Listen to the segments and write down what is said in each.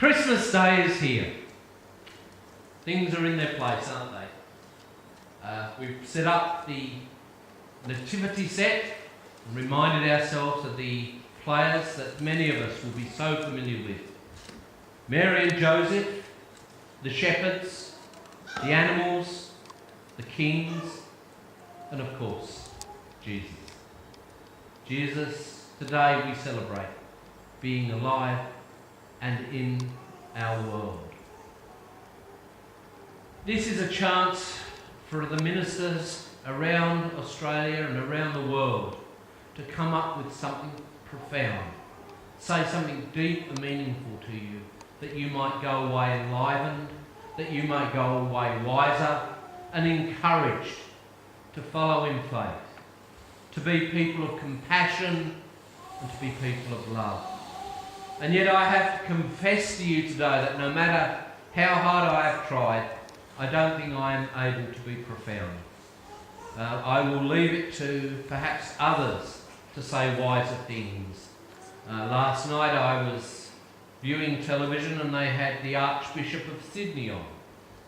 Christmas Day is here. Things are in their place, aren't they? We've set up the nativity set and reminded ourselves of the players that many of us will be so familiar with. Mary and Joseph, the shepherds, the animals, the kings, and of course, Jesus. Jesus, today we celebrate being alive and in our world. This is a chance for the ministers around Australia and around the world to come up with something profound, say something deep and meaningful to you, that you might go away enlivened, that you might go away wiser and encouraged to follow in faith, to be people of compassion and to be people of love. And yet I have to confess to you today that no matter how hard I have tried, I don't think I am able to be profound. I will leave it to perhaps others to say wiser things. Last night I was viewing television and they had the Archbishop of Sydney on.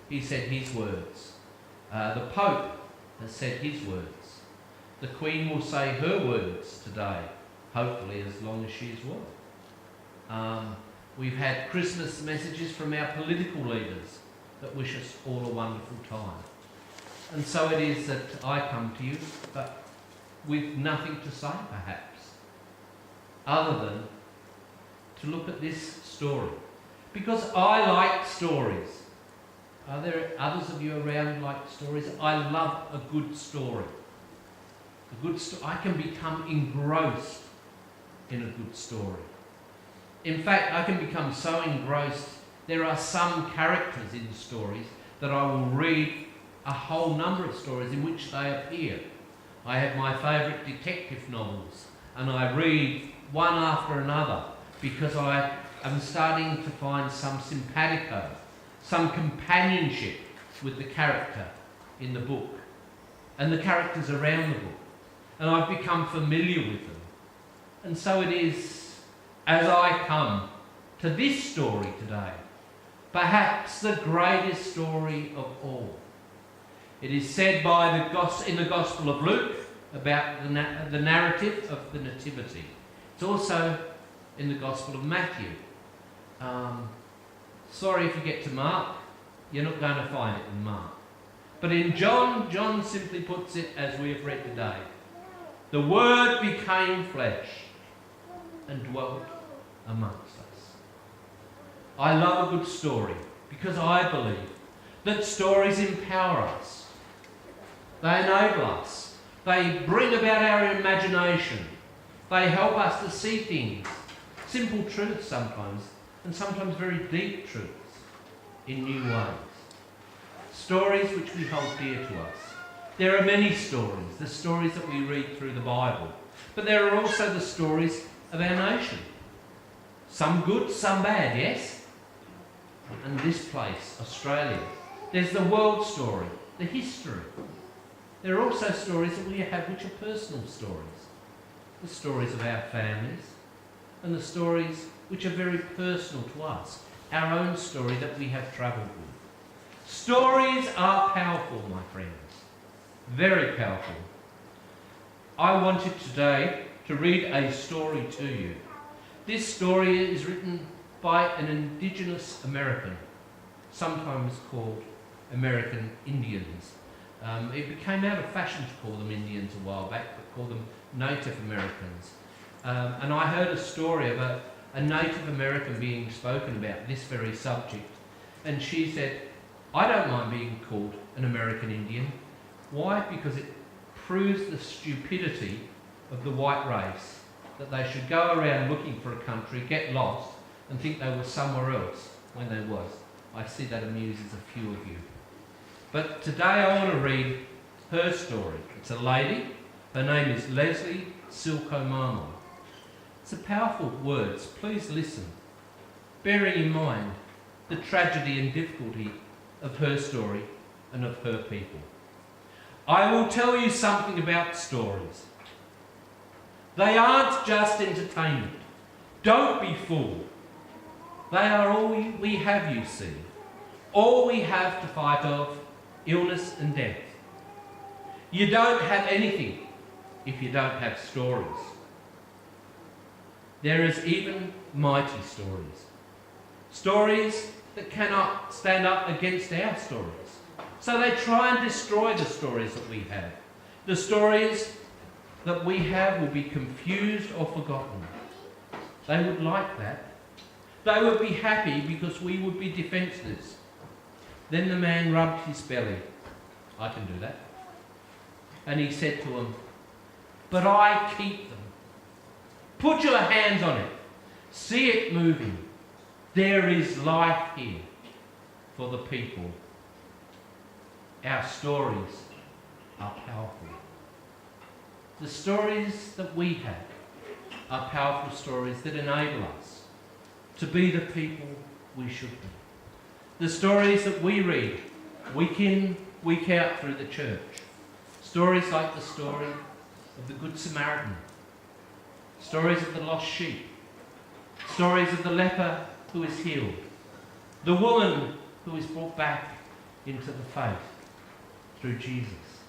He said his words. The Pope has said his words. The Queen will say her words today, hopefully as long as she is well. We've had Christmas messages from our political leaders that wish us all a wonderful time. And so it is that I come to you, but with nothing to say perhaps, other than to look at this story. Because I like stories. Are there others of you around who like stories? I love a good story. I can become engrossed in a good story. In fact, I can become so engrossed, there are some characters in stories that I will read a whole number of stories in which they appear. I have my favourite detective novels, and I read one after another because I am starting to find some simpatico, some companionship with the character in the book and the characters around the book. And I've become familiar with them. And so it is, as I come to this story today, perhaps the greatest story of all. It is said in the Gospel of Luke about the narrative of the Nativity. It's also in the Gospel of Matthew. Sorry if you get to Mark, you're not going to find it in Mark. But in John, John simply puts it as we have read today. The Word became flesh and dwelt amongst us. I love a good story because I believe that stories empower us. They enable us. They bring about our imagination. They help us to see things, simple truths sometimes, and sometimes very deep truths in new ways. Stories which we hold dear to us. There are many stories, the stories that we read through the Bible, but there are also the stories of our nation. Some good, some bad, yes? And this place, Australia, there's the world story, the history. There are also stories that we have which are personal stories. The stories of our families and the stories which are very personal to us, our own story that we have travelled with. Stories are powerful, my friends. Very powerful. I wanted today to read a story to you. This story is written by an Indigenous American, sometimes called American Indians. It became out of fashion to call them Indians a while back, but call them Native Americans. And I heard a story of a Native American being spoken about this very subject. And she said, I don't mind being called an American Indian. Why? Because it proves the stupidity of the white race, that they should go around looking for a country, get lost, and think they were somewhere else when they was. I see that amuses a few of you. But today I want to read her story. It's a lady. Her name is Leslie Silkomamo. It's a powerful words. Please listen, bearing in mind the tragedy and difficulty of her story and of her people. I will tell you something about stories. They aren't just entertainment. Don't be fooled. They are all we have, you see. All we have to fight off illness and death. You don't have anything if you don't have stories. There is even mighty stories. Stories that cannot stand up against our stories. So they try and destroy the stories that we have. The stories that we have will be confused or forgotten. They would like that. They would be happy because we would be defenceless. Then the man rubbed his belly. I can do that. And he said to him, "But I keep them. Put your hands on it. See it moving. There is life here for the people." Our stories are powerful. The stories that we have are powerful stories that enable us to be the people we should be. The stories that we read week in, week out through the church. Stories like the story of the Good Samaritan. Stories of the lost sheep. Stories of the leper who is healed. The woman who is brought back into the faith through Jesus.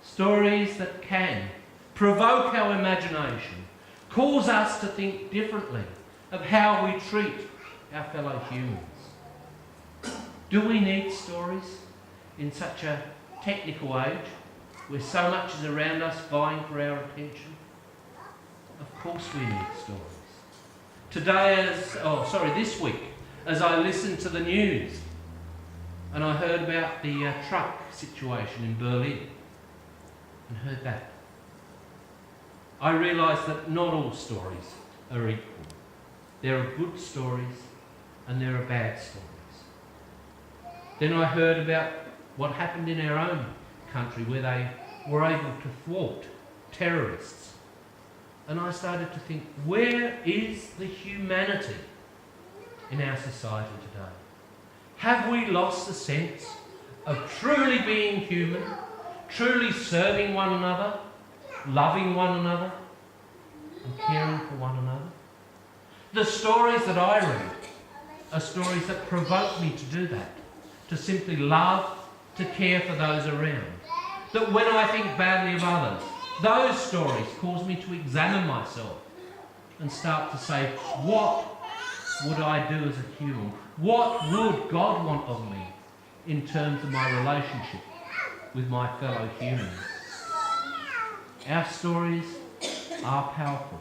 Stories that can provoke our imagination, cause us to think differently of how we treat our fellow humans. Do we need stories in such a technical age where so much is around us vying for our attention? Of course we need stories. This week, as I listened to the news and I heard about the truck situation in Berlin and heard that, I realised that not all stories are equal. There are good stories and there are bad stories. Then I heard about what happened in our own country where they were able to thwart terrorists. And I started to think, where is the humanity in our society today? Have we lost the sense of truly being human, truly serving one another, loving one another, and caring for one another? The stories that I read are stories that provoke me to do that, to simply love, to care for those around. That when I think badly of others, those stories cause me to examine myself and start to say, what would I do as a human? What would God want of me in terms of my relationship with my fellow humans? Our stories are powerful.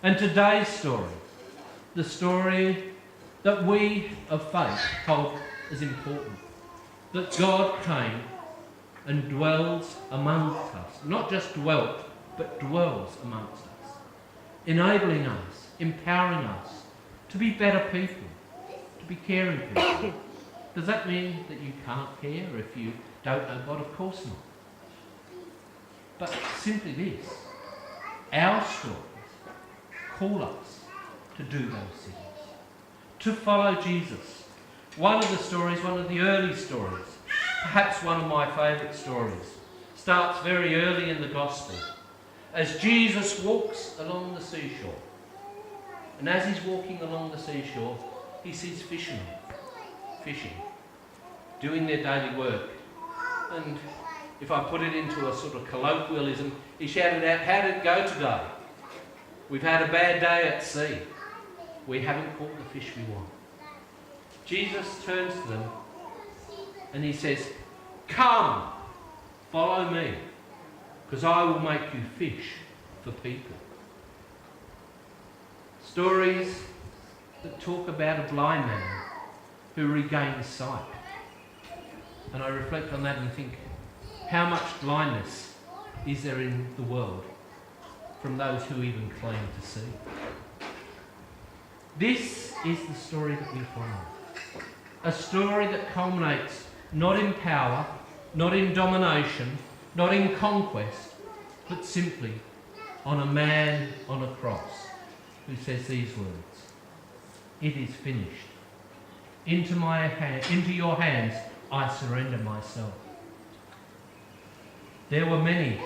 And today's story, the story that we of faith hold as important, that God came and dwells amongst us, not just dwelt, but dwells amongst us, enabling us, empowering us to be better people, to be caring people. Does that mean that you can't care if you don't know God? Of course not. But simply this, our stories call us to do those things, to follow Jesus. One of the stories, one of the early stories, perhaps one of my favourite stories, starts very early in the Gospel as Jesus walks along the seashore. And as he's walking along the seashore, he sees fishermen fishing, doing their daily work. And if I put it into a sort of colloquialism, he shouted out, "How did it go today? We've had a bad day at sea. We haven't caught the fish we want." Jesus turns to them and he says, "Come, follow me, because I will make you fish for people." Stories that talk about a blind man who regains sight. And I reflect on that and think, how much blindness is there in the world from those who even claim to see? This is the story that we follow. A story that culminates not in power, not in domination, not in conquest, but simply on a man on a cross who says these words, "It is finished. Into your hands I surrender myself." There were many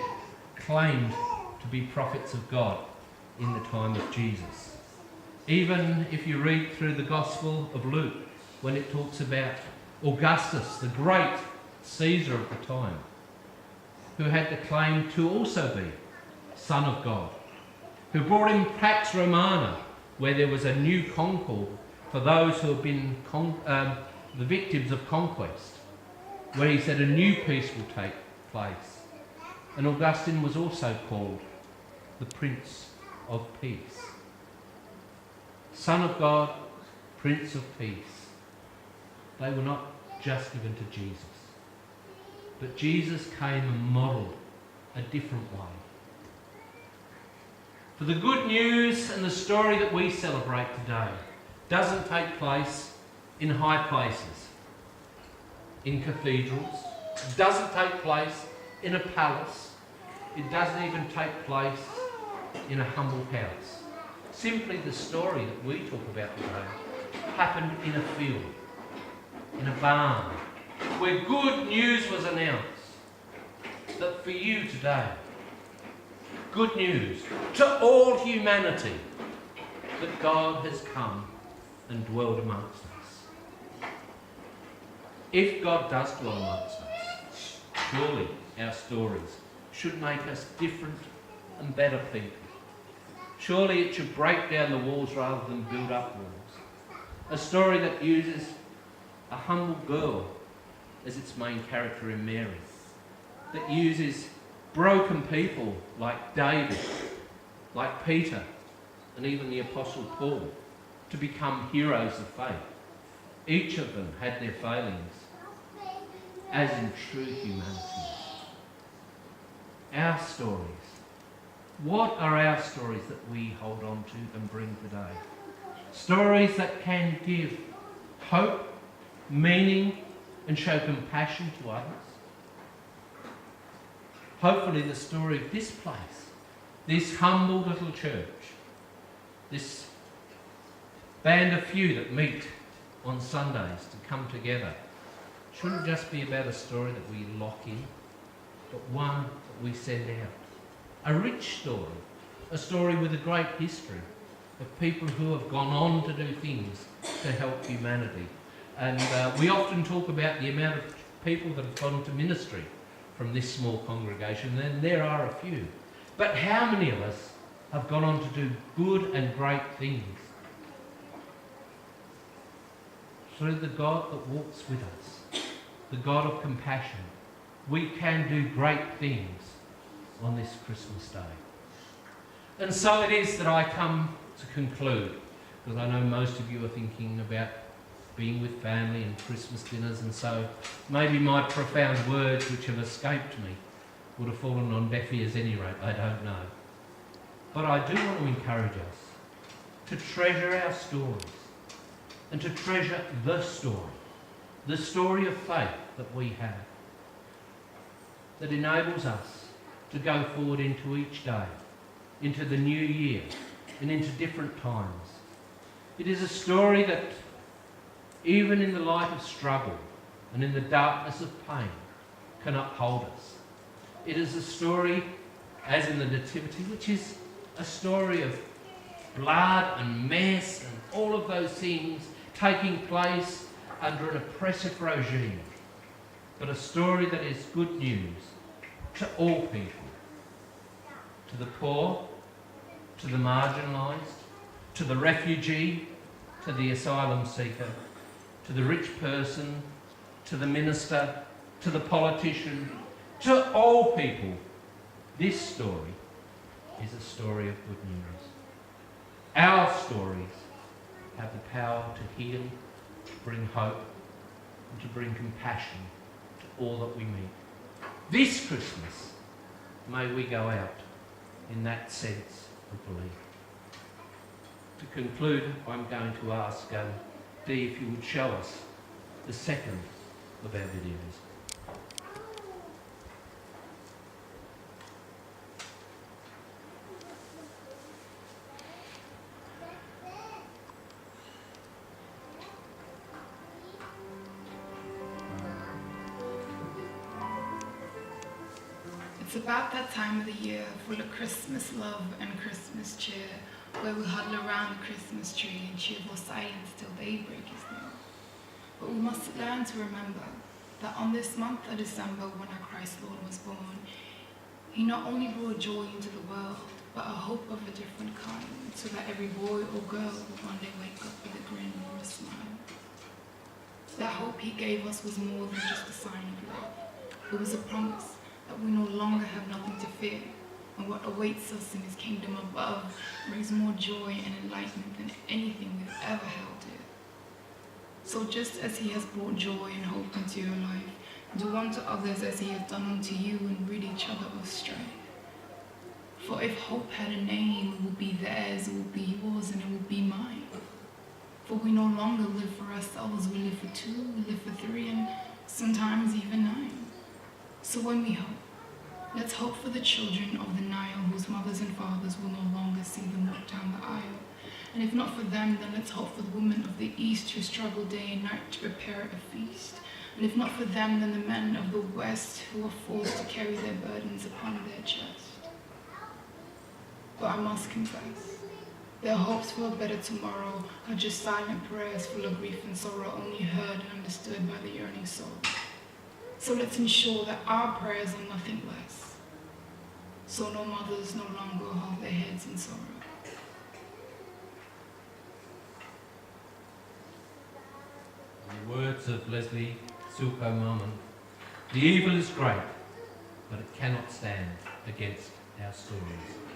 claimed to be prophets of God in the time of Jesus. Even if you read through the Gospel of Luke, when it talks about Augustus, the great Caesar of the time, who had the claim to also be Son of God, who brought in Pax Romana, where there was a new concord for those who have been the victims of conquest, where he said a new peace will take place. And Augustine was also called the Prince of Peace. Son of God, Prince of Peace. They were not just given to Jesus, but Jesus came and modelled a different way. For the good news and the story that we celebrate today doesn't take place in high places, in cathedrals. It doesn't take place in a palace. It doesn't even take place in a humble house. Simply the story that we talk about today happened in a field, in a barn, where good news was announced. That for you today, good news to all humanity, that God has come and dwelled amongst us. If God does dwell amongst us, surely our stories should make us different and better people. Surely it should break down the walls rather than build up walls. A story that uses a humble girl as its main character in Mary, that uses broken people like David, like Peter, and even the Apostle Paul to become heroes of faith. Each of them had their failings, as in true humanity. Our stories. What are our stories that we hold on to and bring today? Stories that can give hope, meaning, and show compassion to others. Hopefully the story of this place, this humble little church, this band of few that meet on Sundays to come together, shouldn't just be about a story that we lock in, but one that we send out. A rich story, a story with a great history of people who have gone on to do things to help humanity. And we often talk about the amount of people that have gone to ministry from this small congregation, and there are a few. But how many of us have gone on to do good and great things? Through the God that walks with us, the God of compassion, we can do great things on this Christmas day. And so it is that I come to conclude, because I know most of you are thinking about being with family and Christmas dinners, and so maybe my profound words which have escaped me would have fallen on deaf ears any rate, I don't know. But I do want to encourage us to treasure our stories and to treasure the story of faith that we have, that enables us to go forward into each day, into the new year, and into different times. It is a story that, even in the light of struggle and in the darkness of pain, can uphold us. It is a story, as in the Nativity, which is a story of blood and mess and all of those things taking place under an oppressive regime, but a story that is good news to all people, to the poor, to the marginalised, to the refugee, to the asylum seeker, to the rich person, to the minister, to the politician, to all people. This story is a story of good news. Our stories have the power to heal, to bring hope, and to bring compassion to all that we meet. This Christmas, may we go out in that sense of belief. To conclude, I'm going to ask Dee if you would show us the second of our videos. It's about that time of the year full of Christmas love and Christmas cheer, where we huddle around the Christmas tree and cheer for silence till daybreak is near. But we must learn to remember that on this month of December, when our Christ Lord was born, he not only brought joy into the world, but a hope of a different kind, so that every boy or girl would one day wake up with a grin or a smile. That hope he gave us was more than just a sign of love. It was a promise that we no longer have nothing to fear, and what awaits us in his kingdom above brings more joy and enlightenment than anything we've ever held dear. So just as he has brought joy and hope into your life, do unto others as he has done unto you, and rid each other of strife. For if hope had a name, it would be theirs, it would be yours, and it would be mine. For we no longer live for ourselves, we live for two, we live for three, and sometimes even 9. So when we hope, let's hope for the children of the Nile, whose mothers and fathers will no longer see them walk down the aisle. And if not for them, then let's hope for the women of the East who struggle day and night to prepare a feast. And if not for them, then the men of the West who are forced to carry their burdens upon their chest. But I must confess, their hopes for a better tomorrow are just silent prayers full of grief and sorrow, only heard and understood by the yearning soul. So let's ensure that our prayers are nothing less, so no mothers no longer hold their heads in sorrow. In the words of Leslie Silko Marmon, the evil is great, but it cannot stand against our stories.